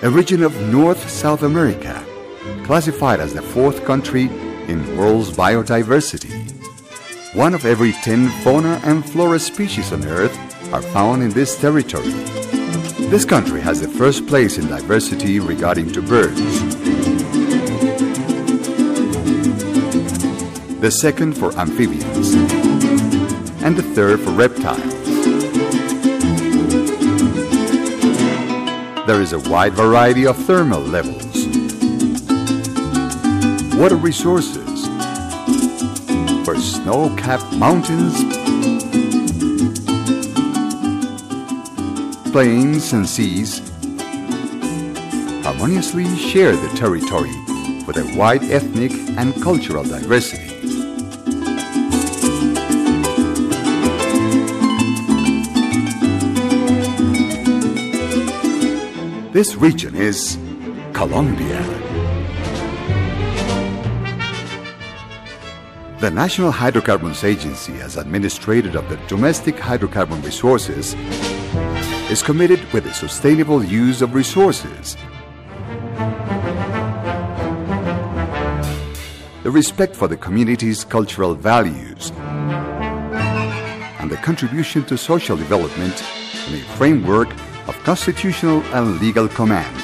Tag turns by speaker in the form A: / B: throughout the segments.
A: a region of North-South America, classified as the 4th country in world's biodiversity. 1 of every 10 fauna and flora species on Earth are found in this territory. This country has the 1st place in diversity regarding to birds, the 2nd for amphibians, and the 3rd for reptiles. There is a wide variety of thermal levels, water resources, where snow-capped mountains, plains and seas harmoniously share the territory with a wide ethnic and cultural diversity. This region is Colombia. The National Hydrocarbons Agency, as administrator of the domestic hydrocarbon resources, is committed with the sustainable use of resources, the respect for the community's cultural values, and the contribution to social development in a framework of constitutional and legal commands.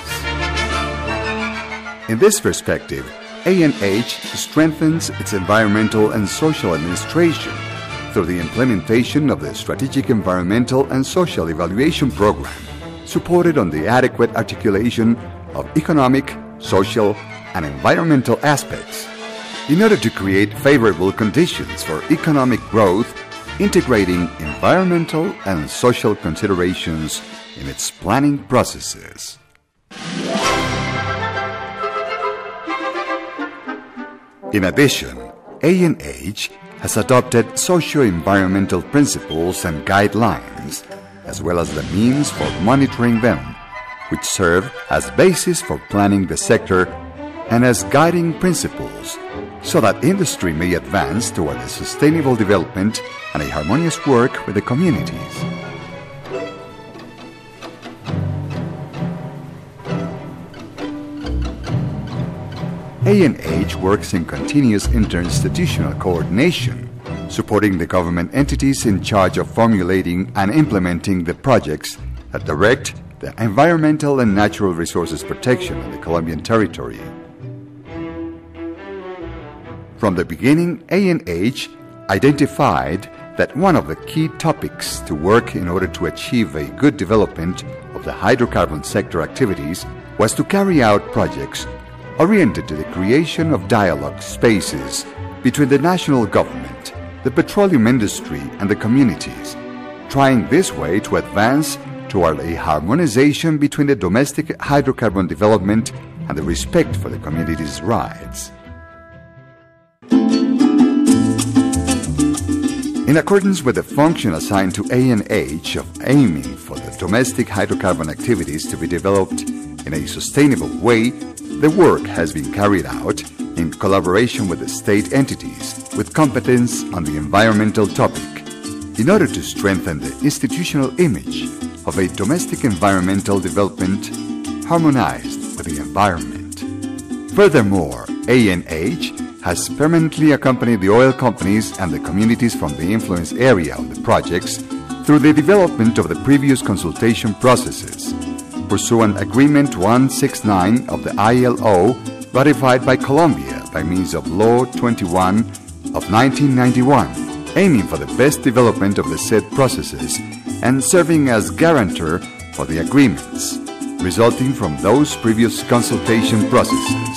A: In this perspective, ANH strengthens its environmental and social administration through the implementation of the Strategic Environmental and Social Evaluation Program, supported on the adequate articulation of economic, social, and environmental aspects, in order to create favorable conditions for economic growth, integrating environmental and social considerations in its planning processes. In addition, ANH has adopted socio-environmental principles and guidelines, as well as the means for monitoring them, which serve as basis for planning the sector and as guiding principles, so that industry may advance toward a sustainable development and a harmonious work with the communities. ANH works in continuous interinstitutional coordination, supporting the government entities in charge of formulating and implementing the projects that direct the environmental and natural resources protection of the Colombian territory. From the beginning, ANH identified that one of the key topics to work in order to achieve a good development of the hydrocarbon sector activities was to carry out projects oriented to the creation of dialogue spaces between the national government, the petroleum industry, and the communities, trying this way to advance toward a harmonization between the domestic hydrocarbon development and the respect for the community's rights. In accordance with the function assigned to ANH of aiming for the domestic hydrocarbon activities to be developed in a sustainable way, the work has been carried out in collaboration with the state entities with competence on the environmental topic, in order to strengthen the institutional image of a domestic environmental development harmonized with the environment. Furthermore, ANH has permanently accompanied the oil companies and the communities from the influence area of the projects through the development of the previous consultation processes, pursuant Agreement 169 of the ILO, ratified by Colombia by means of Law 21 of 1991, aiming for the best development of the said processes and serving as guarantor for the agreements resulting from those previous consultation processes.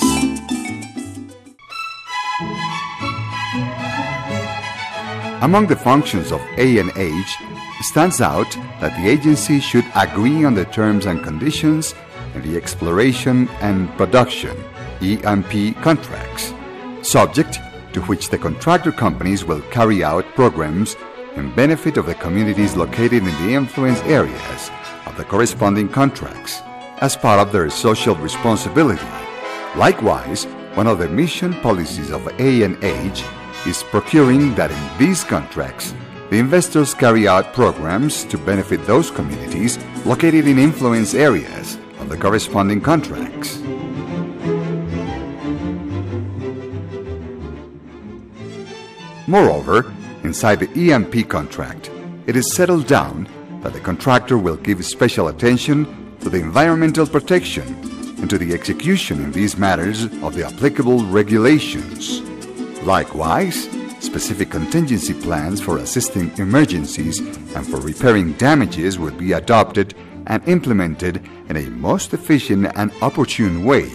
A: Among the functions of ANH stands out that the agency should agree on the terms and conditions in the exploration and production (E&P) contracts, subject to which the contractor companies will carry out programs in benefit of the communities located in the influence areas of the corresponding contracts as part of their social responsibility. Likewise, one of the mission policies of ANH is procuring that in these contracts, the investors carry out programs to benefit those communities located in influence areas of the corresponding contracts. Moreover, inside the EMP contract, it is settled down that the contractor will give special attention to the environmental protection and to the execution in these matters of the applicable regulations. Likewise, specific contingency plans for assisting emergencies and for repairing damages will be adopted and implemented in a most efficient and opportune way.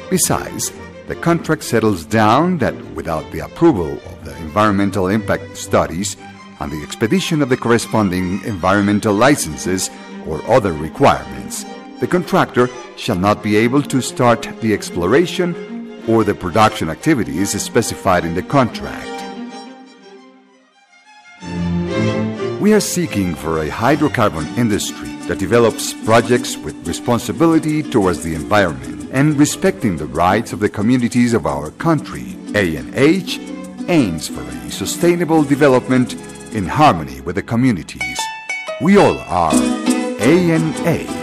A: Besides, the contract settles down that without the approval of the environmental impact studies and the expedition of the corresponding environmental licenses or other requirements, the contractor shall not be able to start the exploration or the production activities specified in the contract. We are seeking for a hydrocarbon industry that develops projects with responsibility towards the environment and respecting the rights of the communities of our country. ANH aims for a sustainable development in harmony with the communities. We all are ANH.